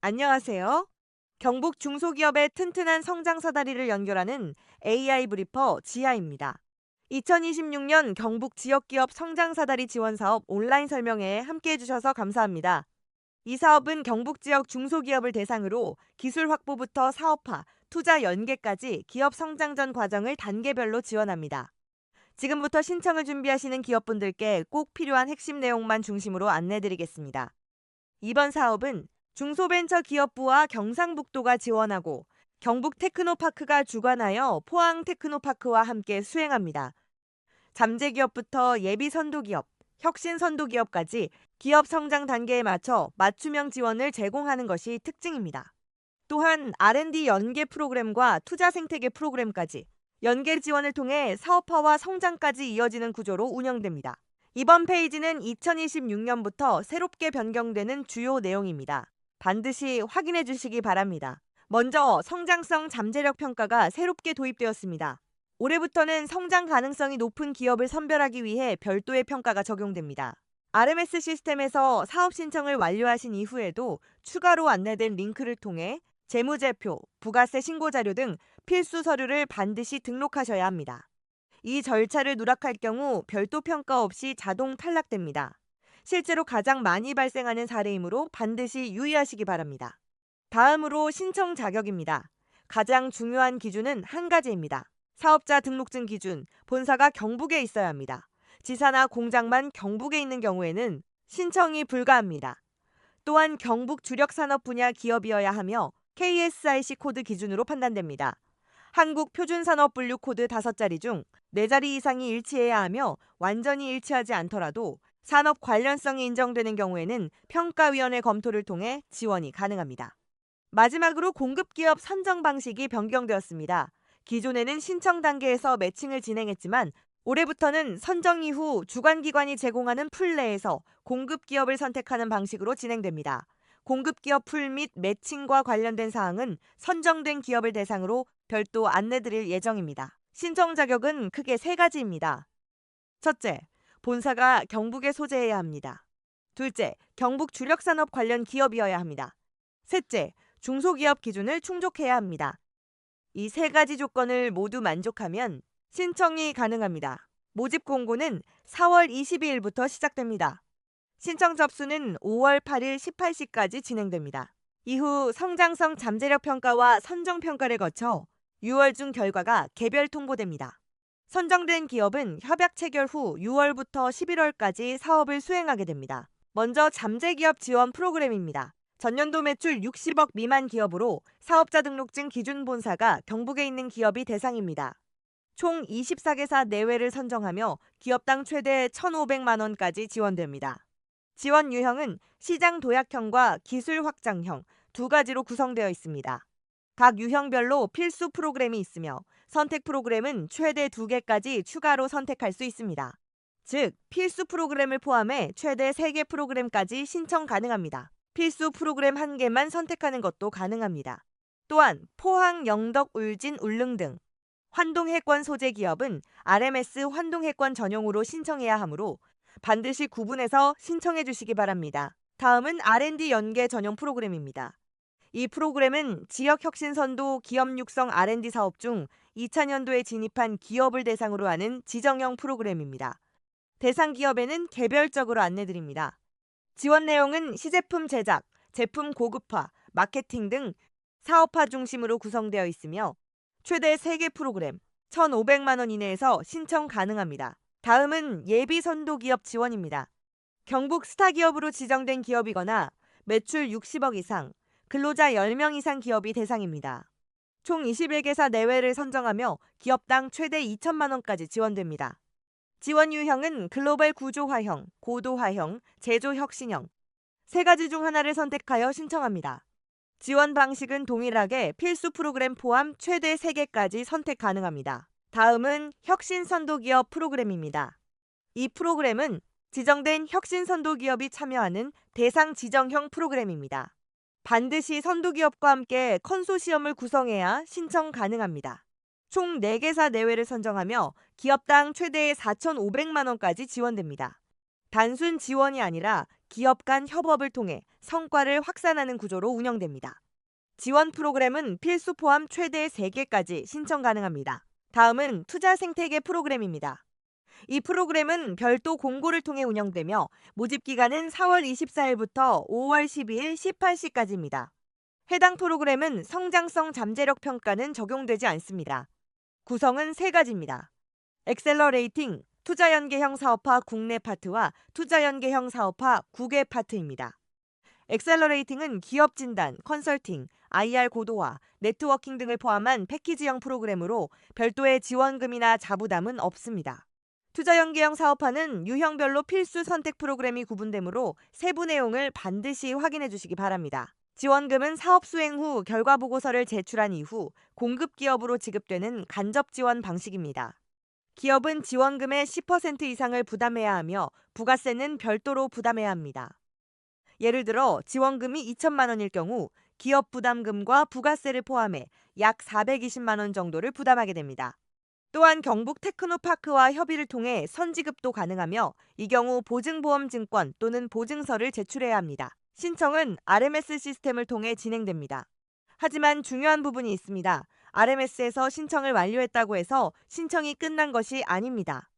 안녕하세요. 경북 중소기업의 튼튼한 성장 사다리를 연결하는 AI 브리퍼 지아입니다. 2026년 경북 지역기업 성장 사다리 지원 사업 온라인 설명회에 함께해 주셔서 감사합니다. 이 사업은 경북 지역 중소기업을 대상으로 기술 확보부터 사업화, 투자 연계까지 기업 성장 전 과정을 단계별로 지원합니다. 지금부터 신청을 준비하시는 기업분들께 꼭 필요한 핵심 내용만 중심으로 안내드리겠습니다. 이번 사업은 중소벤처기업부와 경상북도가 지원하고 경북 테크노파크가 주관하여 포항 테크노파크와 함께 수행합니다. 잠재기업부터 예비 선도기업, 혁신 선도기업까지 기업 성장 단계에 맞춰 맞춤형 지원을 제공하는 것이 특징입니다. 또한 R&D 연계 프로그램과 투자 생태계 프로그램까지 연계 지원을 통해 사업화와 성장까지 이어지는 구조로 운영됩니다. 이번 페이지는 2026년부터 새롭게 변경되는 주요 내용입니다. 반드시 확인해 주시기 바랍니다. 먼저 성장성 잠재력 평가가 새롭게 도입되었습니다. 올해부터는 성장 가능성이 높은 기업을 선별하기 위해 별도의 평가가 적용됩니다. RMS 시스템에서 사업 신청을 완료하신 이후에도 추가로 안내된 링크를 통해 재무제표, 부가세 신고 자료 등 필수 서류를 반드시 등록하셔야 합니다. 이 절차를 누락할 경우 별도 평가 없이 자동 탈락됩니다. 실제로 가장 많이 발생하는 사례이므로 반드시 유의하시기 바랍니다. 다음으로 신청 자격입니다. 가장 중요한 기준은 한 가지입니다. 사업자 등록증 기준, 본사가 경북에 있어야 합니다. 지사나 공장만 경북에 있는 경우에는 신청이 불가합니다. 또한 경북 주력 산업 분야 기업이어야 하며 KSIC 코드 기준으로 판단됩니다. 한국 표준산업분류 코드 5자리 중 4자리 이상이 일치해야 하며 완전히 일치하지 않더라도 산업 관련성이 인정되는 경우에는 평가위원회 검토를 통해 지원이 가능합니다. 마지막으로 공급기업 선정 방식이 변경되었습니다. 기존에는 신청 단계에서 매칭을 진행했지만 올해부터는 선정 이후 주관기관이 제공하는 풀 내에서 공급기업을 선택하는 방식으로 진행됩니다. 공급기업 풀 및 매칭과 관련된 사항은 선정된 기업을 대상으로 별도 안내드릴 예정입니다. 신청 자격은 크게 3가지입니다. 첫째, 본사가 경북에 소재해야 합니다. 둘째, 경북 주력산업 관련 기업이어야 합니다. 셋째, 중소기업 기준을 충족해야 합니다. 이 3가지 조건을 모두 만족하면 신청이 가능합니다. 모집 공고는 4월 22일부터 시작됩니다. 신청 접수는 5월 8일 18시까지 진행됩니다. 이후 성장성 잠재력 평가와 선정 평가를 거쳐 6월 중 결과가 개별 통보됩니다. 선정된 기업은 협약 체결 후 6월부터 11월까지 사업을 수행하게 됩니다. 먼저 잠재기업 지원 프로그램입니다. 전년도 매출 60억 미만 기업으로 사업자 등록증 기준 본사가 경북에 있는 기업이 대상입니다. 총 24개사 내외를 선정하며 기업당 최대 1,500만 원까지 지원됩니다. 지원 유형은 시장 도약형과 기술 확장형 2가지로 구성되어 있습니다. 각 유형별로 필수 프로그램이 있으며 선택 프로그램은 최대 2개까지 추가로 선택할 수 있습니다. 즉, 필수 프로그램을 포함해 최대 3개 프로그램까지 신청 가능합니다. 필수 프로그램 1개만 선택하는 것도 가능합니다. 또한 포항, 영덕, 울진, 울릉 등 환동해권 소재 기업은 RMS 환동해권 전용으로 신청해야 하므로 반드시 구분해서 신청해 주시기 바랍니다. 다음은 R&D 연계 전용 프로그램입니다. 이 프로그램은 지역혁신선도 기업 육성 R&D 사업 중 2차년도에 진입한 기업을 대상으로 하는 지정형 프로그램입니다. 대상 기업에는 개별적으로 안내드립니다. 지원 내용은 시제품 제작, 제품 고급화, 마케팅 등 사업화 중심으로 구성되어 있으며 최대 3개 프로그램 1,500만 원 이내에서 신청 가능합니다. 다음은 예비 선도기업 지원입니다. 경북 스타기업으로 지정된 기업이거나 매출 60억 이상, 근로자 10명 이상 기업이 대상입니다. 총 21개사 내외를 선정하며 기업당 최대 2천만 원까지 지원됩니다. 지원 유형은 글로벌 구조화형, 고도화형, 제조혁신형 3가지 중 하나를 선택하여 신청합니다. 지원 방식은 동일하게 필수 프로그램 포함 최대 3개까지 선택 가능합니다. 다음은 혁신선도기업 프로그램입니다. 이 프로그램은 지정된 혁신선도기업이 참여하는 대상 지정형 프로그램입니다. 반드시 선도기업과 함께 컨소시엄을 구성해야 신청 가능합니다. 총 4개사 내외를 선정하며 기업당 최대 4,500만 원까지 지원됩니다. 단순 지원이 아니라 기업 간 협업을 통해 성과를 확산하는 구조로 운영됩니다. 지원 프로그램은 필수 포함 최대 3개까지 신청 가능합니다. 다음은 투자 생태계 프로그램입니다. 이 프로그램은 별도 공고를 통해 운영되며 모집 기간은 4월 24일부터 5월 12일 18시까지입니다. 해당 프로그램은 성장성 잠재력 평가는 적용되지 않습니다. 구성은 3가지입니다. 엑셀러레이팅, 투자연계형 사업화 국내 파트와 투자연계형 사업화 국외 파트입니다. 엑셀러레이팅은 기업 진단, 컨설팅, IR 고도화, 네트워킹 등을 포함한 패키지형 프로그램으로 별도의 지원금이나 자부담은 없습니다. 투자연계형 사업화는 유형별로 필수 선택 프로그램이 구분되므로 세부 내용을 반드시 확인해 주시기 바랍니다. 지원금은 사업 수행 후 결과 보고서를 제출한 이후 공급 기업으로 지급되는 간접 지원 방식입니다. 기업은 지원금의 10% 이상을 부담해야 하며 부가세는 별도로 부담해야 합니다. 예를 들어 지원금이 2천만 원일 경우 기업 부담금과 부가세를 포함해 약 420만 원 정도를 부담하게 됩니다. 또한 경북 테크노파크와 협의를 통해 선지급도 가능하며 이 경우 보증보험증권 또는 보증서를 제출해야 합니다. 신청은 RMS 시스템을 통해 진행됩니다. 하지만 중요한 부분이 있습니다. RMS에서 신청을 완료했다고 해서 신청이 끝난 것이 아닙니다.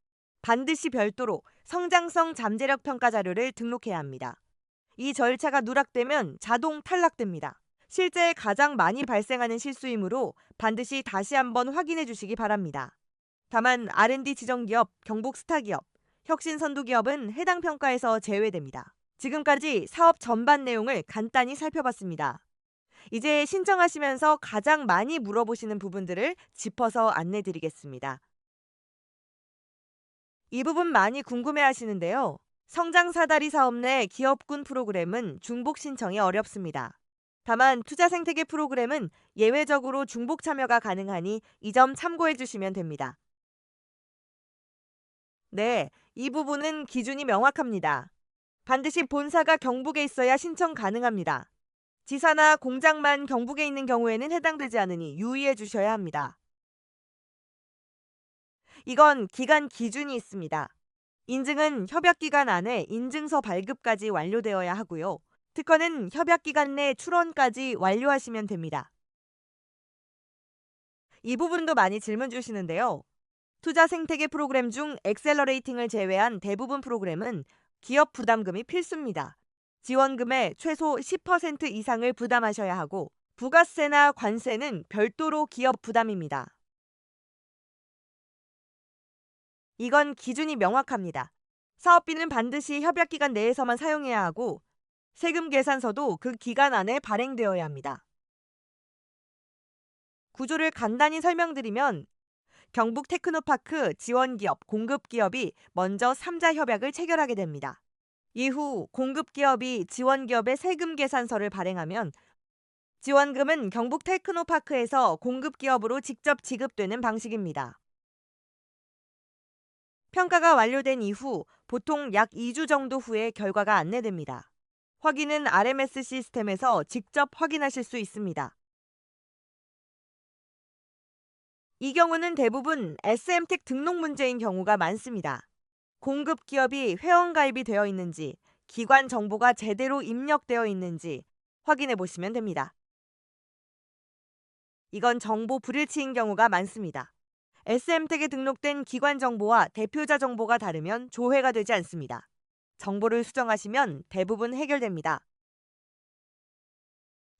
반드시 별도로 성장성 잠재력 평가 자료를 등록해야 합니다. 이 절차가 누락되면 자동 탈락됩니다. 실제 가장 많이 발생하는 실수이므로 반드시 다시 한번 확인해 주시기 바랍니다. 다만 R&D 지정기업, 경북 스타기업, 혁신선두기업은 해당 평가에서 제외됩니다. 지금까지 사업 전반 내용을 간단히 살펴봤습니다. 이제 신청하시면서 가장 많이 물어보시는 부분들을 짚어서 안내드리겠습니다. 이 부분 많이 궁금해하시는데요. 성장사다리 사업 내 기업군 프로그램은 중복 신청이 어렵습니다. 다만 투자 생태계 프로그램은 예외적으로 중복 참여가 가능하니 이 점 참고해 주시면 됩니다. 네, 이 부분은 기준이 명확합니다. 반드시 본사가 경북에 있어야 신청 가능합니다. 지사나 공장만 경북에 있는 경우에는 해당되지 않으니 유의해 주셔야 합니다. 이건 기간 기준이 있습니다. 인증은 협약기간 안에 인증서 발급까지 완료되어야 하고요. 특허는 협약기간 내 출원까지 완료하시면 됩니다. 이 부분도 많이 질문 주시는데요. 투자 생태계 프로그램 중 엑셀러레이팅을 제외한 대부분 프로그램은 기업 부담금이 필수입니다. 지원금의 최소 10% 이상을 부담하셔야 하고 부가세나 관세는 별도로 기업 부담입니다. 이건 기준이 명확합니다. 사업비는 반드시 협약기간 내에서만 사용해야 하고 세금 계산서도 그 기간 안에 발행되어야 합니다. 구조를 간단히 설명드리면 경북 테크노파크 지원기업, 공급기업이 먼저 3자 협약을 체결하게 됩니다. 이후 공급기업이 지원기업의 세금 계산서를 발행하면 지원금은 경북 테크노파크에서 공급기업으로 직접 지급되는 방식입니다. 평가가 완료된 이후 보통 약 2주 정도 후에 결과가 안내됩니다. 확인은 RMS 시스템에서 직접 확인하실 수 있습니다. 이 경우는 대부분 SM텍 등록 문제인 경우가 많습니다. 공급 기업이 회원가입이 되어 있는지, 기관 정보가 제대로 입력되어 있는지 확인해 보시면 됩니다. 이건 정보 불일치인 경우가 많습니다. SM텍에 등록된 기관 정보와 대표자 정보가 다르면 조회가 되지 않습니다. 정보를 수정하시면 대부분 해결됩니다.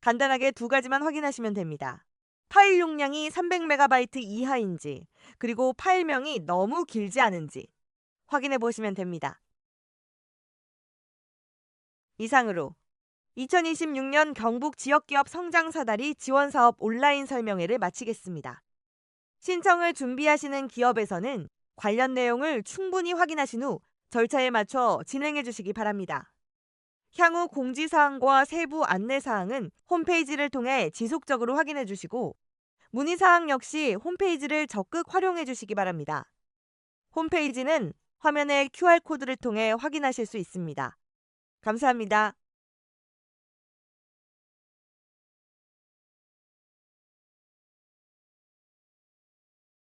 간단하게 2가지만 확인하시면 됩니다. 파일 용량이 300MB 이하인지, 그리고 파일명이 너무 길지 않은지 확인해 보시면 됩니다. 이상으로 2026년 경북 지역기업 성장사다리 지원사업 온라인 설명회를 마치겠습니다. 신청을 준비하시는 기업에서는 관련 내용을 충분히 확인하신 후 절차에 맞춰 진행해 주시기 바랍니다. 향후 공지사항과 세부 안내사항은 홈페이지를 통해 지속적으로 확인해 주시고 문의사항 역시 홈페이지를 적극 활용해 주시기 바랍니다. 홈페이지는 화면의 QR코드를 통해 확인하실 수 있습니다. 감사합니다.